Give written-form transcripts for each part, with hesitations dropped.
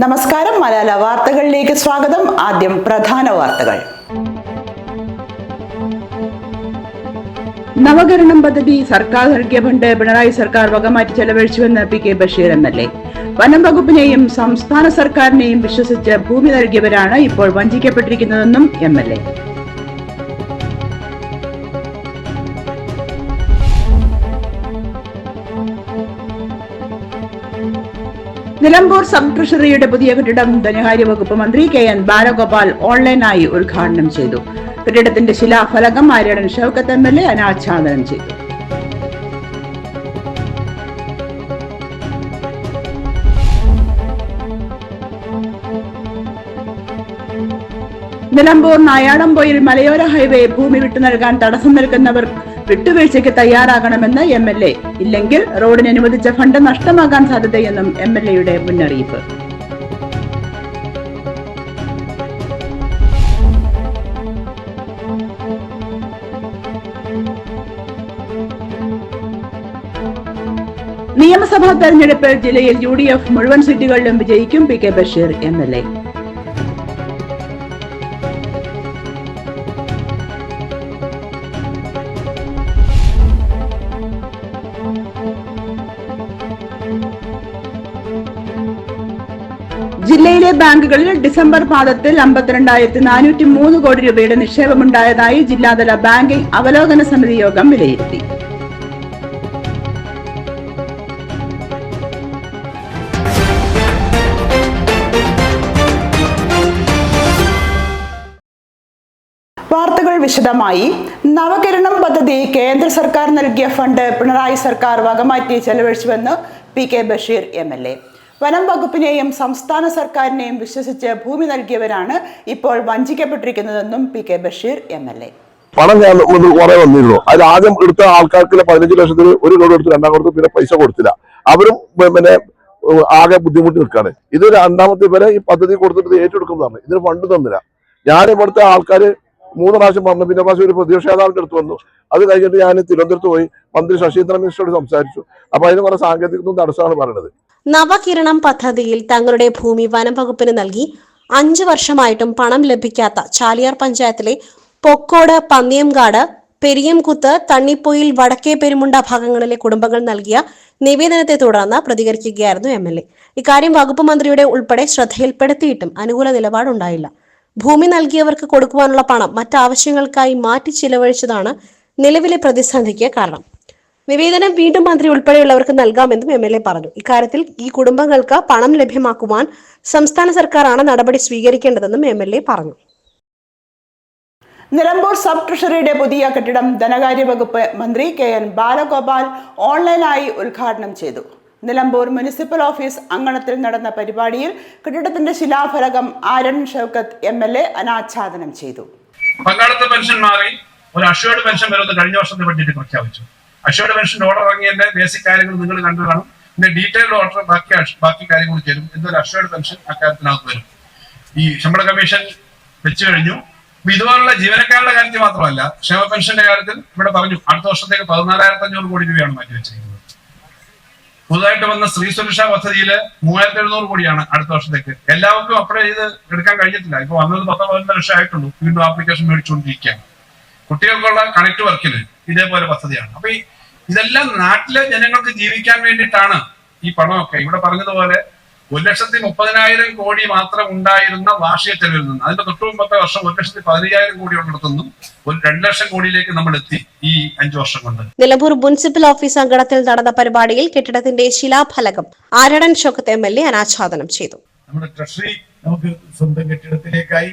നമസ്കാരം. മലയാള വാർത്തകളിലേക്ക് സ്വാഗതം. ആദ്യം പ്രധാന വാർത്തകൾ. നവകരണം പദ്ധതി സർക്കാർ നൽകിയ ഫണ്ട് പിണറായി സർക്കാർ വകമാറ്റി ചെലവഴിച്ചുവെന്ന് പി കെ ബഷീർ എം.എൽ.എ. വനം വകുപ്പിനെയും സംസ്ഥാന സർക്കാരിനെയും വിശ്വസിച്ച് ഭൂമി നൽകിയവരാണ് ഇപ്പോൾ വഞ്ചിക്കപ്പെട്ടിരിക്കുന്നതെന്നും എം.എൽ.എ. നിലമ്പൂർ സബ് ട്രഷറിയുടെ പുതിയ കെട്ടിടം ധനകാര്യ വകുപ്പ് മന്ത്രി കെ.എൻ. ബാലഗോപാൽ ഓൺലൈനായി ഉദ്ഘാടനം ചെയ്തു. കെട്ടിടത്തിന്റെ ശിലാഫലകം ആര്യടൻ ഷൗക്കത്ത് എം.എൽ.എ. അനാച്ഛാദനം ചെയ്തു. നിലമ്പൂർ നായാടംപൊയിൽ മലയോര ഹൈവേ ഭൂമി വിട്ടു നൽകാൻ തടസ്സം നിൽക്കുന്നവർ വിട്ടുവീഴ്ചയ്ക്ക് തയ്യാറാകണമെന്ന് എം.എൽ.എ. ഇല്ലെങ്കിൽ റോഡിന് അനുവദിച്ച ഫണ്ട് നഷ്ടമാകാൻ സാധ്യതയെന്നും എം.എൽ.എയുടെ മുന്നറിയിപ്പ്. നിയമസഭാ തെരഞ്ഞെടുപ്പിൽ ജില്ലയിൽ UDF മുഴുവൻ സീറ്റുകളിലും വിജയിക്കും പി കെ ബഷീർ എം.എൽ.എ. ജില്ലയിലെ ബാങ്കുകളിൽ ഡിസംബർ പാദത്തിൽ 52,403 കോടി രൂപയുടെ നിക്ഷേപമുണ്ടായതായി ജില്ലാതല ബാങ്കിംഗ് അവലോകന സമിതി യോഗം വിലയിരുത്തി. വാർത്തകൾ വിശദമായി. നവകരണം പദ്ധതി കേന്ദ്ര സർക്കാർ നൽകിയ ഫണ്ട് പിണറായി സർക്കാർ വകമാറ്റി ചെലവഴിച്ചുവെന്ന് പി കെ ബഷീർ എം.എൽ.എ. വനം വകുപ്പിനെയും സംസ്ഥാന സർക്കാരിനെയും വിശ്വസിച്ച് ഭൂമി നൽകിയവരാണ് ഇപ്പോൾ വഞ്ചിക്കപ്പെട്ടിരിക്കുന്നതെന്നും പി കെ ബഷീർ എം.എൽ.എ. പണം ഞാൻ കുറെ വന്നിരുന്നു. അതിൽ ആദ്യം എടുത്ത ആൾക്കാർക്ക് 15 ലക്ഷത്തിന് 1 കോടി കൊടുത്തു, 2 കൊടുത്തു, പിന്നെ പൈസ കൊടുത്തില്ല. അവരും പിന്നെ ആകെ ബുദ്ധിമുട്ടി നിൽക്കാണ്. ഇത് രണ്ടാമത്തെ വരെ ഈ പദ്ധതി കൊടുത്തിട്ട് ഏറ്റെടുക്കുന്നതാണ്. ഇതിന് ഫണ്ട് തന്നില്ല. ഞാൻ ഇവിടുത്തെ ആൾക്കാർ 3 പ്രാവശ്യം പറഞ്ഞു. പിന്നെ പ്രാവശ്യം ഒരു പ്രതിപക്ഷ നേതാവിന്റെ അടുത്ത് വന്നു. അത് കഴിഞ്ഞിട്ട് ഞാൻ തിരുവനന്തപുരത്ത് പോയി മന്ത്രി ശശീന്ദ്രൻ മിനിസ്റ്ററോട് സംസാരിച്ചു. അപ്പൊ അതിന് കുറെ സാങ്കേതിക തടസ്സമാണ് പറയുന്നത്. നവകിരണം പദ്ധതിയിൽ തങ്ങളുടെ ഭൂമി വനം വകുപ്പിന് നൽകി 5 വർഷമായിട്ടും പണം ലഭിക്കാത്ത ചാലിയാർ പഞ്ചായത്തിലെ പൊക്കോട്, പന്നിയംകാട്, പെരിയംകുത്ത്, തണ്ണിപ്പൊയിൽ, വടക്കേ പെരുമുണ്ട ഭാഗങ്ങളിലെ കുടുംബങ്ങൾ നൽകിയ നിവേദനത്തെ തുടർന്ന് പ്രതികരിക്കുകയായിരുന്നു എം.എൽ.എ. ഇക്കാര്യം വകുപ്പ് മന്ത്രിയുടെ ഉൾപ്പെടെ ശ്രദ്ധയിൽപ്പെടുത്തിയിട്ടും അനുകൂല നിലപാടുണ്ടായില്ല. ഭൂമി നൽകിയവർക്ക് കൊടുക്കുവാനുള്ള പണം മറ്റാവശ്യങ്ങൾക്കായി മാറ്റി ചിലവഴിച്ചതാണ് നിലവിലെ പ്രതിസന്ധിക്ക് കാരണം. നിവേദനം വീണ്ടും മന്ത്രി ഉൾപ്പെടെയുള്ളവർക്ക് നൽകാമെന്നും എം.എൽ.എ. പറഞ്ഞു. ഇക്കാര്യത്തിൽ ഈ കുടുംബങ്ങൾക്ക് പണം ലഭ്യമാക്കുവാൻ സംസ്ഥാന സർക്കാരാണ് നടപടി സ്വീകരിക്കേണ്ടതെന്നും എം.എൽ.എ. പറഞ്ഞു. നിലമ്പൂർ സബ് ട്രഷറിയുടെ പുതിയ കെട്ടിടം ധനകാര്യ വകുപ്പ് മന്ത്രി കെ.എൻ. ബാലഗോപാൽ ഓൺലൈനായി ഉദ്ഘാടനം ചെയ്തു. നിലമ്പൂർ മുനിസിപ്പൽ ഓഫീസ് അങ്കണത്തിൽ നടന്ന പരിപാടിയിൽ കെട്ടിടത്തിന്റെ ശിലാഫലകം ആര്യടൻ ഷൗക്കത്ത് എം.എൽ.എ. അനാച്ഛാദനം ചെയ്തു. പങ്കാളിത്ത പെൻഷൻ മാറി ഒരു അഷ്വേർഡ് പെൻഷൻ വരുന്നത് കഴിഞ്ഞ വർഷത്തെ ബഡ്ജറ്റ് പ്രഖ്യാപിച്ചു. അഷ്വേർഡ് പെൻഷന്റെ ഓർഡർ ഇറങ്ങിയതിന്റെ ബേസിക് കാര്യങ്ങൾ നിങ്ങൾ കണ്ടു കാണും. പിന്നെ ഡീറ്റെയിൽഡ് ഓർഡർ ബാക്കി കാര്യങ്ങൾ ചേരും. എന്തൊരു അഷ്വേർഡ് പെൻഷൻ അക്കാര്യത്തിനകത്ത് വരും. ഈ ശമ്പള കമ്മീഷൻ വെച്ചു കഴിഞ്ഞു. ഇതുപോലുള്ള ജീവനക്കാരുടെ കാര്യത്തിൽ മാത്രമല്ല, ക്ഷേമ പെൻഷന്റെ കാര്യത്തിൽ ഇവിടെ പറഞ്ഞു അടുത്ത വർഷത്തേക്ക് 14,500 കോടി രൂപയാണ് മാറ്റിവെച്ചിരിക്കുന്നത്. പുതുതായിട്ട് വന്ന സ്ത്രീ സുരക്ഷാ പദ്ധതിയില് 3,700 കോടിയാണ് അടുത്ത വർഷത്തേക്ക്. എല്ലാവർക്കും അപ്ലൈ ചെയ്ത് എടുക്കാൻ കഴിഞ്ഞിട്ടില്ല. ഇപ്പൊ വന്നത് 10-15 ലക്ഷം ആയിട്ടുള്ളൂ. വീണ്ടും ആപ്ലിക്കേഷൻ മേടിച്ചുകൊണ്ടിരിക്കുകയാണ്. കുട്ടികൾക്കുള്ള കണക്ട് വർക്കിന് ഇതേപോലെ പദ്ധതിയാണ്. അപ്പൊ ഇതെല്ലാം നാട്ടിലെ ജനങ്ങൾക്ക് ജീവിക്കാൻ വേണ്ടിയിട്ടാണ് ഈ പണമൊക്കെ. ഇവിടെ പറഞ്ഞതുപോലെ 1,30,000 കോടി മാത്രം ഉണ്ടായിരുന്ന വാർഷിക ചെലവിൽ നിന്ന് അതിന്റെ തൊട്ടു മുമ്പത്തെ വർഷം 1,15,000 കോടി ഉള്ളിടത്തുനിന്നും 2 ലക്ഷം കോടിയിലേക്ക് നമ്മൾ എത്തി ഈ 5 വർഷം കൊണ്ട്. നിലമ്പൂർ മുനിസിപ്പൽ ഓഫീസ് അങ്കണത്തിൽ നടന്ന പരിപാടിയിൽ കെട്ടിടത്തിന്റെ ശിലാഫലകം ആര്യടൻ ഷൗക്കത്ത് എം.എൽ.എ. അനാച്ഛാദനം ചെയ്തു. നമ്മുടെ ട്രഷറി നമുക്ക് സ്വന്തം കെട്ടിടത്തിലേക്കായി,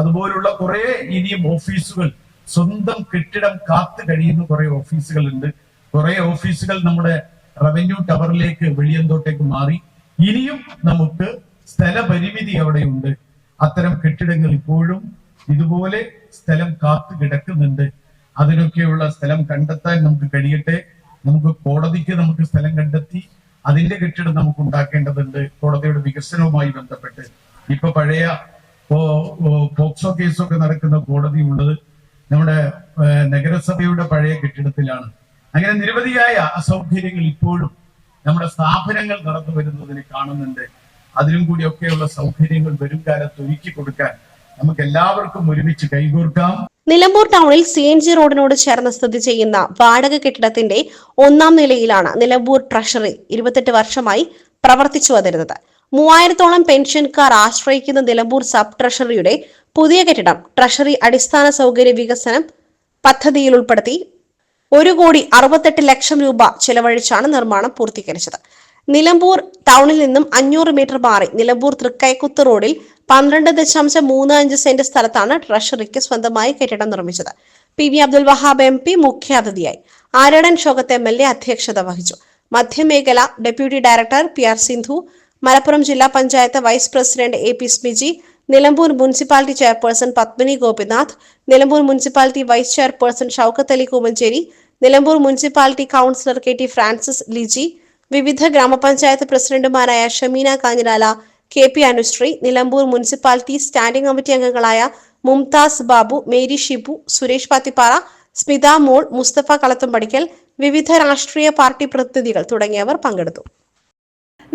അതുപോലുള്ള കുറെ ഇനിയും ഓഫീസുകൾ സ്വന്തം കെട്ടിടം കാത്തു കഴിയുന്ന കുറെ ഓഫീസുകളുണ്ട്. കുറെ ഓഫീസുകൾ നമ്മുടെ റവന്യൂ ടവറിലേക്ക് വെളിയന്തോട്ടേക്ക് മാറി. ഇനിയും നമുക്ക് സ്ഥലപരിമിതി അവിടെയുണ്ട്. അത്തരം കെട്ടിടങ്ങൾ ഇപ്പോഴും ഇതുപോലെ സ്ഥലം കാത്തു കിടക്കുന്നുണ്ട്. അതിനൊക്കെയുള്ള സ്ഥലം കണ്ടെത്താൻ നമുക്ക് കഴിയട്ടെ. നമുക്ക് കോടതിക്ക് നമുക്ക് സ്ഥലം കണ്ടെത്തി അതിന്റെ കെട്ടിടം നമുക്ക് ഉണ്ടാക്കേണ്ടതുണ്ട്. കോടതിയുടെ വികസനവുമായി ബന്ധപ്പെട്ട് ഇപ്പൊ പഴയ പോക്സോ കേസൊക്കെ നടക്കുന്ന കോടതി ഉള്ളത് നമ്മുടെ നഗരസഭയുടെ പഴയ കെട്ടിടത്തിലാണ്. അങ്ങനെ നിരവധിയായ അസൗകര്യങ്ങൾ ഇപ്പോഴും നമ്മുടെ സ്ഥാപനങ്ങൾ നടന്നു വരുന്നതിന് കാണുന്നുണ്ട്. അതിനും കൂടിയൊക്കെയുള്ള സൗകര്യങ്ങൾ വരും കാലത്ത് ഒരുക്കി കൊടുക്കാൻ നമുക്ക് എല്ലാവർക്കും ഒരുമിച്ച് കൈകോർക്കാം. നിലമ്പൂർ ടൗണിൽ CNG റോഡിനോട് ചേർന്ന് സ്ഥിതി ചെയ്യുന്ന വാടക കെട്ടിടത്തിന്റെ 1-ാം നിലയിലാണ് നിലമ്പൂർ ട്രഷറി 28 വർഷമായി പ്രവർത്തിച്ചു വന്നിരുന്നത്. 3000-ഓളം പെൻഷൻകാർ ആശ്രയിക്കുന്ന നിലമ്പൂർ സബ് ട്രഷറിയുടെ പുതിയ കെട്ടിടം ട്രഷറി അടിസ്ഥാന സൗകര്യ വികസനം പദ്ധതിയിൽ ഉൾപ്പെടുത്തി 1,68,00,000 രൂപ ചെലവഴിച്ചാണ് നിർമ്മാണം പൂർത്തീകരിച്ചത്. നിലമ്പൂർ ടൗണിൽ നിന്നും 500 മീറ്റർ മാറി നിലമ്പൂർ തൃക്കൈക്കുത്ത് റോഡിൽ 12.35 സെന്റ് സ്ഥലത്താണ് ട്രഷറിക്ക് സ്വന്തമായി കെട്ടിടം നിർമ്മിച്ചത്. PV അബ്ദുൽ വഹാബ് MP മുഖ്യാതിഥിയായി. ആര്യടൻ ഷോകത്ത് MLA അധ്യക്ഷത വഹിച്ചു. മധ്യമേഖല deputy director PR Sindhu, Malappuram ജില്ലാ panchayat vice president AP Smiji, Nilambur municipality chairperson Padmini Gopinath, Nilambur municipality vice chairperson Shoukath Ali Koomanchery, Nilambur municipality councillor KT Francis Liji, വിവിധ ഗ്രാമപഞ്ചായത്ത് പ്രസിഡന്റുമാരായ Shameena Kanhirala, KP Anusree, Nilambur municipality standing committee അംഗങ്ങളായ മുംതാസ് ബാബു, മേരി ഷിബു, സുരേഷ് പാത്തിപ്പാറ, സ്മിത മോൾ, മുസ്തഫ കളത്തുംപടിക്കൽ, വിവിധ രാഷ്ട്രീയ പാർട്ടി പ്രതിനിധികൾ തുടങ്ങിയവർ പങ്കെടുത്തു.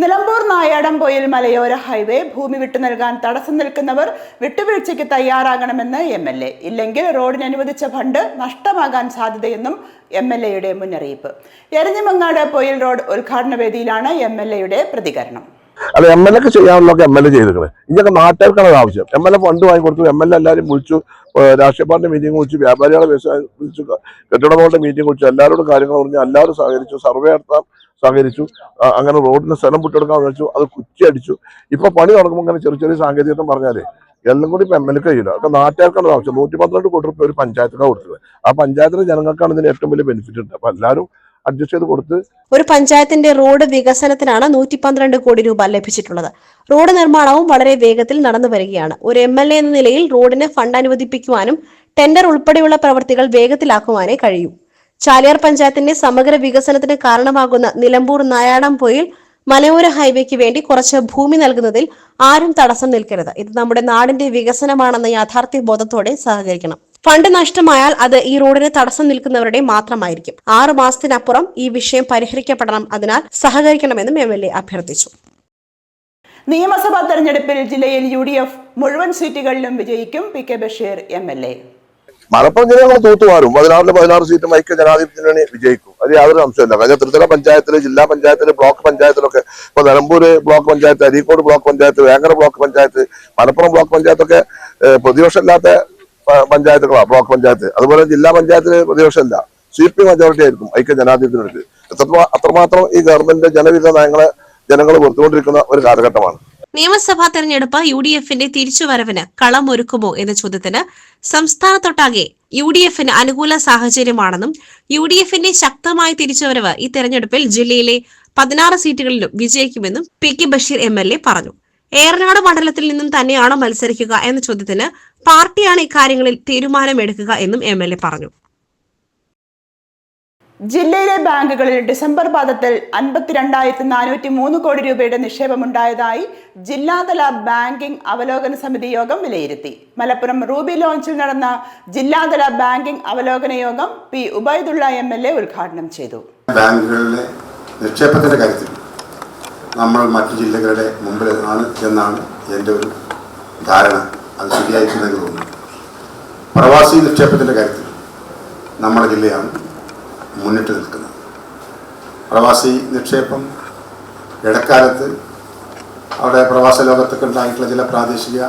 നിലമ്പൂർ നായാടംപൊയിൽ മലയോര ഹൈവേ ഭൂമി വിട്ടു നൽകാൻ തടസ്സം നിൽക്കുന്നവർ വിട്ടുവീഴ്ചയ്ക്ക് തയ്യാറാകണമെന്ന് MLA. ഇല്ലെങ്കിൽ റോഡിന് അനുവദിച്ച ഫണ്ട് നഷ്ടമാകാൻ സാധ്യതയെന്നും MLAയുടെ മുന്നറിയിപ്പ്. എരഞ്ഞിമങ്ങാട് പൊയിൽ റോഡ് ഉദ്ഘാടന വേദിയിലാണ് MLAയുടെ പ്രതികരണം. അല്ല, MLA ചെയ്യാനുള്ളതൊക്കെ MLA ചെയ്തിരിക്കുന്നത്. ഇതൊക്കെ നാട്ടുകാർക്കാണ് ആവശ്യം. MLA ഫണ്ട് വാങ്ങിക്കൊടുത്തു, MLA എല്ലാവരും വിളിച്ചു, രാഷ്ട്രീയ പാർട്ടി മീറ്റിംഗ് വിളിച്ചു, വ്യാപാരികളെ വിളിച്ചു, കെട്ടിട ബോർഡിന്റെ മീറ്റിംഗ് വിളിച്ചു, എല്ലാവരോടും കാര്യങ്ങൾ പറഞ്ഞു, എല്ലാവരും സഹകരിച്ചു, സർവേ നടത്താൻ സഹകരിച്ചു. അങ്ങനെ റോഡിന് സ്ഥലം വിട്ടെടുക്കാൻ വെച്ചു, അത് കുറ്റിയടിച്ചു. ഇപ്പൊ പണി തുടങ്ങുമ്പോൾ അങ്ങനെ ചെറിയ ചെറിയ സാങ്കേതികത്വം പറഞ്ഞാലേ എല്ലാം കൂടി ഇപ്പൊ MLA കഴിയില്ല. അപ്പൊ നാട്ടുകാർക്കാണ് ആവശ്യം. 112 കോടി രൂപ ഒരു പഞ്ചായത്തിനാണ് കൊടുത്തത്. ആ പഞ്ചായത്തിലെ ജനങ്ങൾക്കാണ് ഇതിന് ഏറ്റവും വലിയ ബെനിഫിറ്റ് ഉണ്ട്. അപ്പൊ എല്ലാവരും അഡ്ജസ്റ്റ് ചെയ്ത് കൊടുത്ത് ഒരു പഞ്ചായത്തിന്റെ റോഡ് വികസനത്തിനാണ് 112 കോടി രൂപ ലഭിച്ചിട്ടുള്ളത്. റോഡ് നിർമ്മാണവും വളരെ വേഗത്തിൽ നടന്നു വരികയാണ്. ഒരു MLA എന്ന നിലയിൽ റോഡിന് ഫണ്ട് അനുവദിപ്പിക്കുവാനും ടെൻഡർ ഉൾപ്പെടെയുള്ള പ്രവൃത്തികൾ വേഗത്തിലാക്കുവാനേ കഴിയൂ. ചാലിയാർ പഞ്ചായത്തിന്റെ സമഗ്ര വികസനത്തിന് കാരണമാകുന്ന നിലമ്പൂർ നായാടംപൊയിൽ മലയോര ഹൈവേക്ക് വേണ്ടി കുറച്ച് ഭൂമി നൽകുന്നതിൽ ആരും തടസ്സം നിൽക്കരുത്. ഇത് നമ്മുടെ നാടിന്റെ വികസനമാണെന്ന യാഥാർത്ഥ്യ ബോധത്തോടെ സഹകരിക്കണം. ഫണ്ട് നഷ്ടമായാൽ അത് ഈ റോഡിന് തടസ്സം നിൽക്കുന്നവരുടെ മാത്രമായിരിക്കും. 6 മാസത്തിനപ്പുറം ഈ വിഷയം പരിഹരിക്കപ്പെടണം. അതിനാൽ സഹകരിക്കണമെന്നും MLA അഭ്യർത്ഥിച്ചു. നിയമസഭാ തെരഞ്ഞെടുപ്പിൽ ജില്ലയിൽ UDF മുഴുവൻ സീറ്റുകളിലും വിജയിക്കും. PK Basheer MLA. മലപ്പുറം ജില്ലകൾ തൂത്തുമാറും. 16 സീറ്റും ഐക്യ ജനാധിപത്യത്തിന് വിജയിക്കും. അത് യാതൊരു സംശയമില്ല. കഴിഞ്ഞ ത്രിതല പഞ്ചായത്തില്, ജില്ലാ പഞ്ചായത്തില്, ബ്ലോക്ക് പഞ്ചായത്തിലൊക്കെ ഇപ്പൊ Nilambur block panchayat, Areekode block panchayat, Vengara block panchayat, Malappuram block പഞ്ചായത്തൊക്കെ പ്രതിപക്ഷമില്ലാത്ത പഞ്ചായത്തുകളാണ് ബ്ലോക്ക് പഞ്ചായത്ത്. അതുപോലെ ജില്ലാ പഞ്ചായത്തിന് പ്രതിപക്ഷമില്ല, CP മജോറിറ്റി ആയിരിക്കും ഐക്യ ജനാധിപത്യത്തിന്. അത്രമാത്രം ഈ ഗവൺമെന്റ് ജനവിധ നയങ്ങളെ ജനങ്ങൾ വെറുത്തുകൊണ്ടിരിക്കുന്ന ഒരു കാലഘട്ടമാണ്. നിയമസഭാ തെരഞ്ഞെടുപ്പ് UDFന്റെ തിരിച്ചുവരവിന് കളമൊരുക്കുമോ എന്ന ചോദ്യത്തിന് സംസ്ഥാനത്തൊട്ടാകെ UDFന് അനുകൂല സാഹചര്യമാണെന്നും UDFന്റെ ശക്തമായ തിരിച്ചുവരവ് ഈ തെരഞ്ഞെടുപ്പിൽ ജില്ലയിലെ 16 സീറ്റുകളിലും വിജയിക്കുമെന്നും PK ബഷീർ MLA പറഞ്ഞു. ഏറനാട് മണ്ഡലത്തിൽ നിന്നും തന്നെയാണോ മത്സരിക്കുക എന്ന ചോദ്യത്തിന് പാർട്ടിയാണ് ഇക്കാര്യങ്ങളിൽ തീരുമാനമെടുക്കുക എന്നും MLA പറഞ്ഞു. ജില്ലയിലെ ബാങ്കുകളിൽ ഡിസംബർ പാദത്തിൽ 52,403 കോടി രൂപയുടെ നിക്ഷേപമുണ്ടായതായി ജില്ലാതല ബാങ്കിംഗ് അവലോകന സമിതി യോഗം വിലയിരുത്തി. മലപ്പുറം റൂബി ലോഞ്ചിൽ നടന്ന ജില്ലാതല ബാങ്കിംഗ് അവലോകന യോഗം P. ഉബൈദുള്ള MLA ഉദ്ഘാടനം ചെയ്തു. ബാങ്കുകളിലെ നിക്ഷേപത്തിന്റെ കാര്യത്തിൽ നമ്മൾ മറ്റു ജില്ലകളുടെ മുമ്പിൽ ആണ് എന്നാണ് എൻ്റെ ഒരു ധാരണ. അത് ശരിയായിട്ടുണ്ടെന്ന് തോന്നുന്നു. പ്രവാസി നിക്ഷേപത്തിന്റെ കാര്യത്തിൽ നമ്മുടെ ജില്ലയാണ് മുന്നിട്ട് നിൽക്കുന്നത്. പ്രവാസി നിക്ഷേപം ഇടക്കാലത്ത് അവിടെ പ്രവാസ ലോകത്തൊക്കെ ഉണ്ടായിട്ടുള്ള ചില പ്രാദേശിക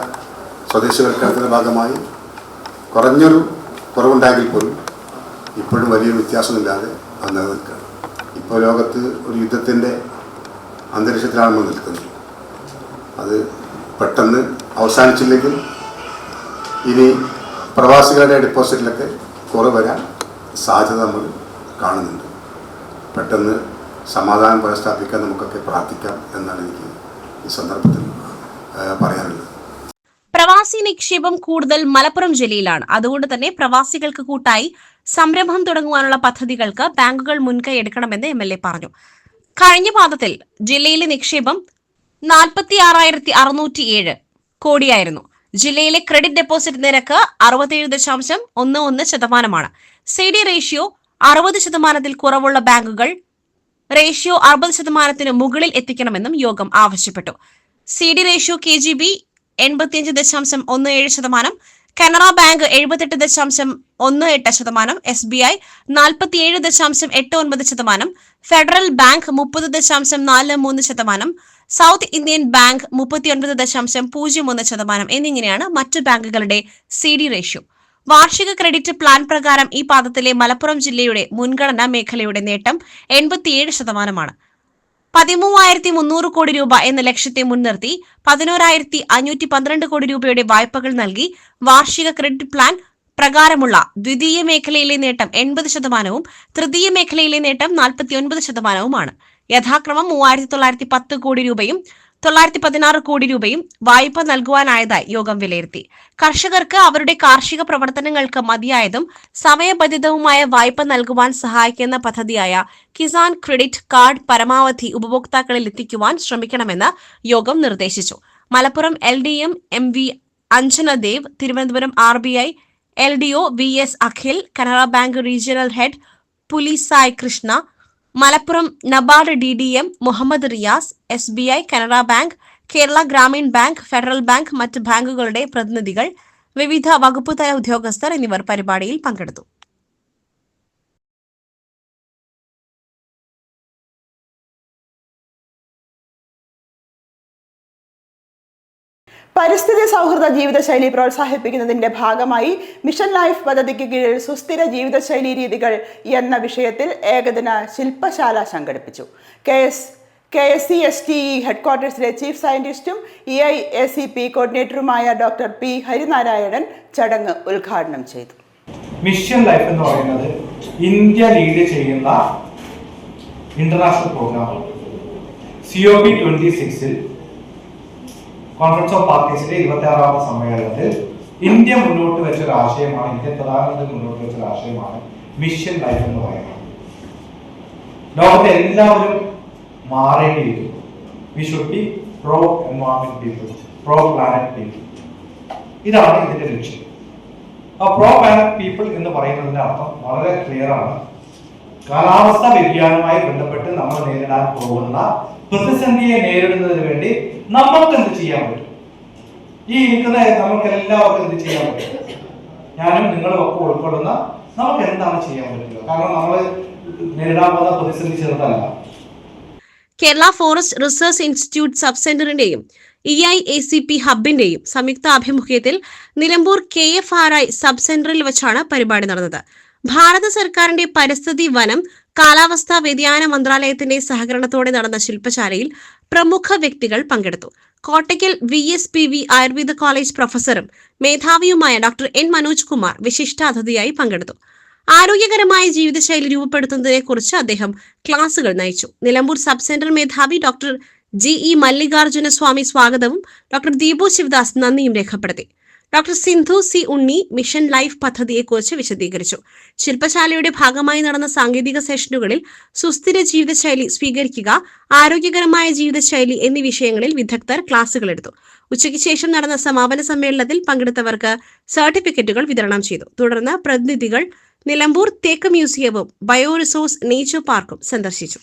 സ്വദേശിവൽക്കരണത്തിൻ്റെ ഭാഗമായി കുറഞ്ഞൊരു കുറവുണ്ടായെങ്കിൽ പോലും ഇപ്പോഴും വലിയൊരു വ്യത്യാസമില്ലാതെ അത് നിലനിൽക്കുകയാണ്. ഇപ്പോൾ ലോകത്ത് ഒരു യുദ്ധത്തിൻ്റെ അന്തരീക്ഷത്തിലാണ് നമ്മൾ നിൽക്കുന്നത്. അത് പെട്ടെന്ന് അവസാനിച്ചില്ലെങ്കിൽ ഇനി പ്രവാസികളുടെ ഡെപ്പോസിറ്റിലൊക്കെ കുറവ് വരാൻ സാധ്യത നമ്മൾ കാണുന്നുണ്ട്. പെട്ടെന്ന് സമാധാനം പുനഃസ്ഥാപിക്കാൻ നമുക്കൊക്കെ പ്രാർത്ഥിക്കാം എന്നാണ് എനിക്ക് ഈ സന്ദർഭത്തിൽ പറയാനുള്ളത്. പ്രവാസി നിക്ഷേപം കൂടുതൽ മലപ്പുറം ജില്ലയിലാണ്. അതുകൊണ്ട് തന്നെ പ്രവാസികൾക്ക് കൂട്ടായി സംരംഭം തുടങ്ങുവാനുള്ള പദ്ധതികൾക്ക് ബാങ്കുകൾ മുൻകൈ എടുക്കണമെന്ന് MLA പറഞ്ഞു. കഴിഞ്ഞ പാദത്തിൽ ജില്ലയിലെ നിക്ഷേപം 46,607 കോടിയായിരുന്നു. ജില്ലയിലെ ക്രെഡിറ്റ് ഡെപ്പോസിറ്റ് നിരക്ക് 67.11%. CD റേഷ്യോ 60% കുറവുള്ള ബാങ്കുകൾ റേഷ്യോ 60% മുകളിൽ എത്തിക്കണമെന്നും യോഗം ആവശ്യപ്പെട്ടു. CD ratio KGB 85.17%, Canara bank 78.18%, SBI 47.89%, federal bank 30.43%, south Indian bank 39.01% എന്നിങ്ങനെയാണ് മറ്റു ബാങ്കുകളുടെ CD റേഷ്യോ. വാർഷിക ക്രെഡിറ്റ് പ്ലാൻ പ്രകാരം ഈ പാദത്തിലെ മലപ്പുറം ജില്ലയുടെ മുൻഗണനാ മേഖലയുടെ നേട്ടം 87%. 13,300 കോടി രൂപ എന്ന ലക്ഷ്യത്തെ മുൻനിർത്തി 11,512 കോടി രൂപയുടെ വായ്പകൾ നൽകി. വാർഷിക ക്രെഡിറ്റ് പ്ലാൻ പ്രകാരമുള്ള ദ്വിതീയ മേഖലയിലെ നേട്ടം 80%, തൃതീയ മേഖലയിലെ നേട്ടം 49%. യഥാക്രമം 3,910 കോടി രൂപയും 916 കോടി രൂപയും വായ്പ നൽകുവാനായതായി യോഗം വിലയിരുത്തി. കർഷകർക്ക് അവരുടെ കാർഷിക പ്രവർത്തനങ്ങൾക്ക് മതിയായതും സമയബന്ധിതവുമായ വായ്പ നൽകുവാൻ സഹായിക്കുന്ന പദ്ധതിയായ കിസാൻ ക്രെഡിറ്റ് കാർഡ് പരമാവധി ഉപഭോക്താക്കളിൽ എത്തിക്കുവാൻ ശ്രമിക്കണമെന്ന് യോഗം നിർദ്ദേശിച്ചു. Malappuram LDM MV Anjanadev, Thiruvananthapuram RBI LDO VS Akhil, Canara Bank regional head Pulisai Krishna, Malappuram NABARD DDM Muhammad Riyas, SBI, Canara Bank, Kerala Grameen Bank, Federal Bank, മറ്റ് ബാങ്കുകളുടെ പ്രതിനിധികൾ, വിവിധ വകുപ്പുതല ഉദ്യോഗസ്ഥർ എന്നിവർ പരിപാടിയിൽ പങ്കെടുത്തു. പരിസ്ഥിതി സൗഹൃദ ജീവിതശൈലി പ്രോത്സാഹിപ്പിക്കുന്നതിന്റെ ഭാഗമായി മിഷൻ ലൈഫ് പദ്ധതിക്ക് കീഴിൽ സുസ്ഥിര ജീവിതശൈലി രീതികൾ എന്ന വിഷയത്തിൽ ഏകദിന ശില്പശാല സംഘടിപ്പിച്ചു. KSCSTE ഹെഡ്ക്വാർട്ടേഴ്സിലെ ചീഫ് സയന്റിസ്റ്റും EIACP കോർഡിനേറ്ററുമായ ഡോക്ടർ P. ഹരിനാരായണൻ ചടങ്ങ് ഉദ്ഘാടനം ചെയ്തു. മിഷൻ ലൈഫ് എന്ന് പറയുന്നത് ഇന്ത്യ ലീഡ് ചെയ്യുന്ന ഇന്റർനാഷണൽ പ്രോഗ്രാമാണ്. COP26 കോൺഫറൻസ് ഓഫ് പാർട്ടീസിന്റെ 26ാമത് സമ്മേളനത്തിൽ ഇന്ത്യ മുന്നോട്ട് വെച്ചൊരു ആശയമാണ്, ഇന്ത്യൻ പ്രധാനമന്ത്രി മുന്നോട്ട് വെച്ചൊരു ആശയമാണ് മിഷൻ ലൈഫ് എന്ന് പറയുന്നത്. ലോകത്തെ എല്ലാവരും മാറേണ്ടിയിരിക്കുന്നു. We should be pro environment people, pro planet people. ഇതാണ് ഇതിന്റെ ലക്ഷ്യം. പ്രോ പ്ലാനറ്റ് പീപ്പിൾ എന്ന് പറയുന്നതിന്റെ അർത്ഥം വളരെ ക്ലിയർ ആണ്. കാലാവസ്ഥാ വ്യതിയാനവുമായി ബന്ധപ്പെട്ട് നമ്മൾ നേരിടാൻ പോകുന്ന പ്രതിസന്ധിയെ നേരിടുന്നതിന് വേണ്ടി നമുക്ക് എന്ത് ചെയ്യാൻ പറ്റും? ഈ ഇരിക്കുന്ന നമുക്ക് എല്ലാവർക്കും എന്ത് ചെയ്യാൻ പറ്റും? ഞാനും നിങ്ങളും ഒക്കെ ഉൾക്കൊള്ളുന്ന നമുക്ക് എന്താണ് ചെയ്യാൻ പറ്റുക? കാരണം നമ്മൾ നേരിടാൻ പോകുന്ന പ്രതിസന്ധി ചെറുതല്ല. Kerala forest research institute sub സെന്ററിന്റെയും EIACP ഹബിന്റെയും സംയുക്ത ആഭിമുഖ്യത്തിൽ നിലമ്പൂർ KFRI സബ് സെന്ററിൽ വെച്ചാണ് പരിപാടി നടന്നത്. ഭാരത സർക്കാരിന്റെ പരിസ്ഥിതി, വനം, കാലാവസ്ഥാ വ്യതിയാന മന്ത്രാലയത്തിന്റെ സഹകരണത്തോടെ നടന്ന ശില്പശാലയിൽ പ്രമുഖ വ്യക്തികൾ പങ്കെടുത്തു. കോട്ടയ്ക്കൽ VSPV ആയുർവേദ കോളേജ് പ്രൊഫസറും മേധാവിയുമായ ഡോക്ടർ N. മനോജ് കുമാർ വിശിഷ്ടാതിഥിയായി പങ്കെടുത്തു. ആരോഗ്യകരമായ ജീവിതശൈലി രൂപപ്പെടുത്തുന്നതിനെക്കുറിച്ച് അദ്ദേഹം ക്ലാസുകൾ നയിച്ചു. നിലമ്പൂർ സബ് സെന്റർ മേധാവി ഡോക്ടർ GE മല്ലികാർജുന സ്വാമി സ്വാഗതവും ഡോക്ടർ ദീപു ശിവദാസ് നന്ദിയും രേഖപ്പെടുത്തി. Doctor Sindhu C. Unni mission life പദ്ധതിയെക്കുറിച്ച് വിശദീകരിച്ചു. ശില്പശാലയുടെ ഭാഗമായി നടന്ന സാങ്കേതിക സെഷനുകളിൽ സുസ്ഥിര ജീവിതശൈലി സ്വീകരിക്കുക, ആരോഗ്യകരമായ ജീവിതശൈലി എന്നീ വിഷയങ്ങളിൽ വിദഗ്ധർ ക്ലാസുകൾ എടുത്തു. ഉച്ചയ്ക്ക് ശേഷം നടന്ന സമാപന സമ്മേളനത്തിൽ പങ്കെടുത്തവർക്ക് സർട്ടിഫിക്കറ്റുകൾ വിതരണം ചെയ്തു. തുടർന്ന് പ്രതിനിധികൾ നിലമ്പൂർ തേക്ക് മ്യൂസിയവും ബയോറിസോഴ്സ് നേച്ചർ പാർക്കും സന്ദർശിച്ചു.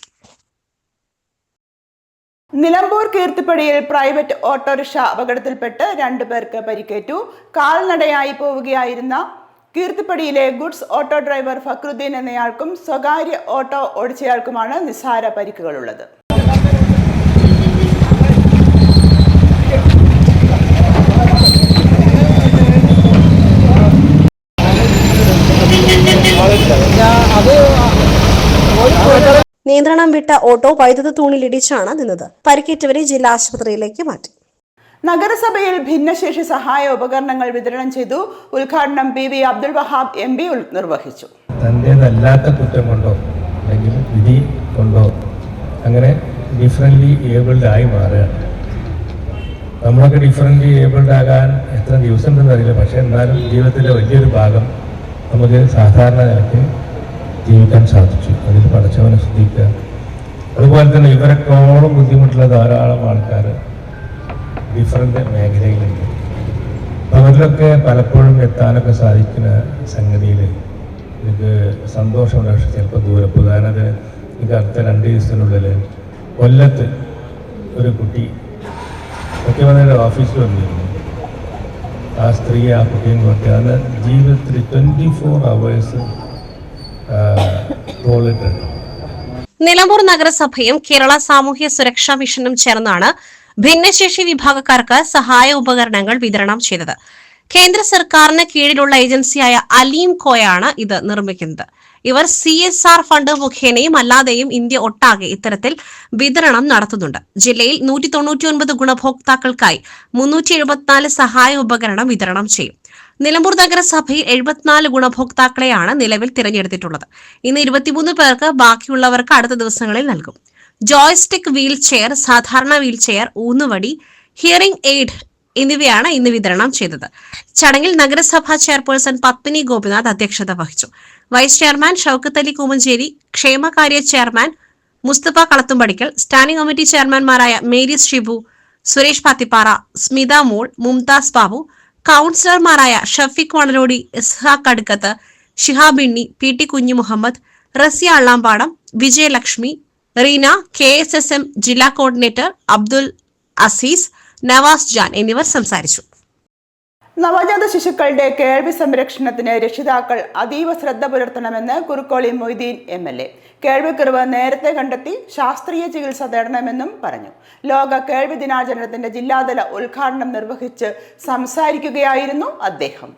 നിലമ്പൂർ കീർത്തിപ്പടിയിൽ പ്രൈവറ്റ് ഓട്ടോറിക്ഷ അപകടത്തിൽപ്പെട്ട് 2 പേർക്ക് പരിക്കേറ്റു. കാൽനടയായി പോവുകയായിരുന്ന കീർത്തിപ്പടിയിലെ ഗുഡ്സ് ഓട്ടോ ഡ്രൈവർ ഫക്രുദ്ദീൻ എന്നയാൾക്കും സ്വകാര്യ ഓട്ടോ ഓടിച്ചയാൾക്കുമാണ് നിസ്സാര പരിക്കുകളുള്ളത്. നിയന്ത്രണം വിട്ട ഓട്ടോ വൈദ്യുത തൂണിലിടിച്ചാണ് നിന്നത്. പരിക്കേറ്റവരെ ജില്ലാ ആശുപത്രിയിലേക്ക് മാറ്റി. നഗരസഭയിൽ ഭിന്നശേഷി സഹായ ഉപകരണങ്ങൾ വിതരണം ചെയ്തു. ഉദ്ഘാടനം PV അബ്ദുൽ വഹാബ് MP നിർവഹിച്ചു. തന്റേതല്ലാത്ത കുറ്റം കൊണ്ടോ അല്ലെങ്കിൽ വിധി കൊണ്ടോ അങ്ങനെ ഡിഫറൻ്റ്ലി ഏബിൾഡ് ആയി മാറുകയാണ്. നമ്മളൊക്കെ ഡിഫറൻ്റ്ലി ഏബിൾഡ് ആകാൻ എത്ര ദിവസം ഉണ്ടെന്ന് അറിയില്ല. പക്ഷെ എന്നാലും ജീവിതത്തിലെ വലിയൊരു ഭാഗം നമുക്ക് സാധാരണ നിലയ്ക്ക് ജീവിക്കാൻ സാധിച്ചു. അതിൽ പടച്ചവനെ ശ്രദ്ധിക്കുക. അതുപോലെ തന്നെ ഇവരെക്കോളം ബുദ്ധിമുട്ടുള്ള ധാരാളം ആൾക്കാർ ഡിഫറൻ്റ് മേഖലയിലുണ്ട്. അവരിലൊക്കെ പലപ്പോഴും എത്താനൊക്കെ സാധിക്കുന്ന സംഗതിയിൽ എനിക്ക് സന്തോഷമുണ്ട്. പക്ഷെ ചിലപ്പോൾ ദൂരം ഉദാഹരണത്തിന് എനിക്ക് അടുത്ത 2 ദിവസത്തിനുള്ളിൽ കൊല്ലത്ത് ഒരു കുട്ടി മുഖ്യമന്ത്രിയുടെ ഓഫീസിൽ വന്നിരുന്നു. ആ സ്ത്രീ ആ കുട്ടിയും കുട്ടിയാണ് ജീവിതത്തിൽ 24 hours ടോയ്ലറ്റ്. നിലമ്പൂർ നഗരസഭയും കേരള സാമൂഹ്യ സുരക്ഷാ മിഷനും ചേർന്നാണ് ഭിന്നശേഷി വിഭാഗക്കാർക്ക് സഹായ ഉപകരണങ്ങൾ വിതരണം ചെയ്തത്. കേന്ദ്ര സർക്കാരിന് കീഴിലുള്ള ഏജൻസിയായ അലീം കോയാണ് ഇത് നിർമ്മിക്കുന്നത്. ഇവർ CSR ഫണ്ട് മുഖേനയും അല്ലാതെയും ഇന്ത്യ ഒട്ടാകെ ഇത്തരത്തിൽ വിതരണം നടത്തുന്നുണ്ട്. ജില്ലയിൽ 199 ഗുണഭോക്താക്കൾക്കായി 374 സഹായ ഉപകരണം വിതരണം ചെയ്യും. നിലമ്പൂർ നഗരസഭയിൽ 74 ഗുണഭോക്താക്കളെയാണ് നിലവിൽ തിരഞ്ഞെടുത്തിട്ടുള്ളത്. ഇന്ന് 23 പേർക്ക്, ബാക്കിയുള്ളവർക്ക് അടുത്ത ദിവസങ്ങളിൽ നൽകും. ജോയ്സ്റ്റിക് വീൽ ചെയർ, സാധാരണ വീൽ ചെയർ, ഊന്നുവടി, ഹിയറിംഗ് എയ്ഡ് എന്നിവയാണ് ഇന്ന് വിതരണം ചെയ്തത്. ചടങ്ങിൽ നഗരസഭാ ചെയർപേഴ്സൺ പത്മിനി ഗോപിനാഥ് അധ്യക്ഷത വഹിച്ചു. വൈസ് ചെയർമാൻ ഷൌക്കത്ത് അലി കൂമഞ്ചേരി, ക്ഷേമകാര്യ chairman Mustafa Kalathumpadikkal, standing committee ചെയർമാൻമാരായ മേരീസ് ഷിബു, സുരേഷ് പാത്തിപ്പാറ, സ്മിത മോൾ, മുംതാസ് ബാബു, കൌൺസിലർമാരായ ഷഫീഖ് വണലോടി, ഇസ്ഹാഖ് അടുക്കത്ത്, ഷിഹാബ് ഇണ്ണി, PT കുഞ്ഞു മുഹമ്മദ്, റസിയ അള്ളാമ്പാടം, വിജയലക്ഷ്മി, റീന, KSSM ജില്ലാ കോർഡിനേറ്റർ അബ്ദുൽ അസീസ്, നവാസ് ജാൻ എന്നിവർ സംസാരിച്ചു. നവജാത ശിശുക്കളുടെ കേൾവി സംരക്ഷണത്തിന് രക്ഷിതാക്കൾ അതീവ ശ്രദ്ധ പുലർത്തണമെന്ന് കുറുക്കോളി മൊയ്തീൻ MLA. കേൾവിക്കുറവ് നേരത്തെ കണ്ടെത്തി ശാസ്ത്രീയ ചികിത്സ തേടണമെന്നും പറഞ്ഞു. ലോക കേൾവി ദിനാചരണത്തിന്റെ ജില്ലാതല ഉദ്ഘാടനം നിർവഹിച്ച് സംസാരിക്കുകയായിരുന്നു അദ്ദേഹം.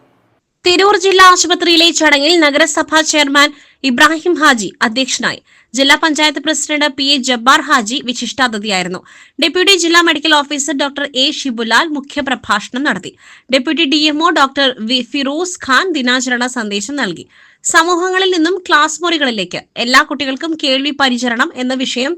തിരൂർ ജില്ലാ ആശുപത്രിയിലെ ചടങ്ങിൽ നഗരസഭാ ചെയർമാൻ ഇബ്രാഹിം ഹാജി അധ്യക്ഷനായി. ജില്ലാ പഞ്ചായത്ത് പ്രസിഡന്റ് PA ജബ്ബാർ ഹാജി വിശിഷ്ടാതിഥിയായിരുന്നു. ഡെപ്യൂട്ടി ജില്ലാ medical officer doctor A Shibulal മുഖ്യപ്രഭാഷണം നടത്തി. Deputy DMO doctor Firoz Khan ദിനാചരണ സന്ദേശം നൽകി. സമൂഹങ്ങളിൽ നിന്നും ക്ലാസ് മുറികളിലേക്ക് എല്ലാ കുട്ടികൾക്കും കേൾവി പരിചരണം എന്ന വിഷയം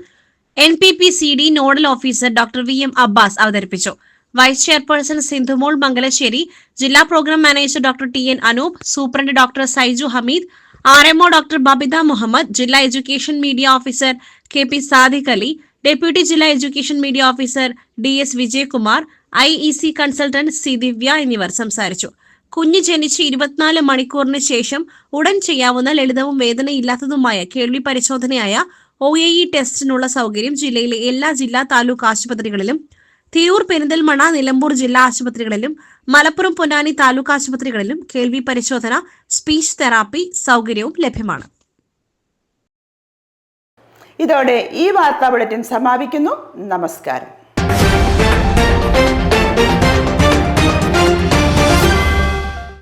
NPPCD nodal officer doctor VM Abbas അവതരിപ്പിച്ചു. വൈസ് ചെയർപേഴ്സൺ സിന്ധുമോൾ മംഗലശ്ശേരി, ജില്ലാ programme manager doctor TN Anoop, superintendent doctor Saiju Hameed, RMO doctor Babitha Muhammad, ജില്ലാ education media officer KP Sadiq Ali, deputy ജില്ലാ education media officer DS Vijayakumar, IEC consultant C Divya എന്നിവർ സംസാരിച്ചു. കുഞ്ഞ് ജനിച്ച് 24 മണിക്കൂറിന് ശേഷം ഉടൻ ചെയ്യാവുന്ന ലളിതവും വേദനയില്ലാത്തതുമായ കേൾവി പരിശോധനയായ OAE ടെസ്റ്റിനുള്ള സൗകര്യം ജില്ലയിലെ എല്ലാ ജില്ലാ താലൂക്ക് ആശുപത്രികളിലും, തിരൂർ, പെരിന്തൽമണ്ണ, നിലമ്പൂർ ജില്ലാ ആശുപത്രികളിലും, മലപ്പുറം, പൊന്നാനി താലൂക്ക് ആശുപത്രികളിലും കേൾവി പരിശോധന, സ്പീച്ച് തെറാപ്പി സൗകര്യവും ലഭ്യമാണ്. ഇതോടെ ഈ വാർത്താ ബുള്ളറ്റിൻ സമാപിക്കുന്നു. നമസ്കാരം.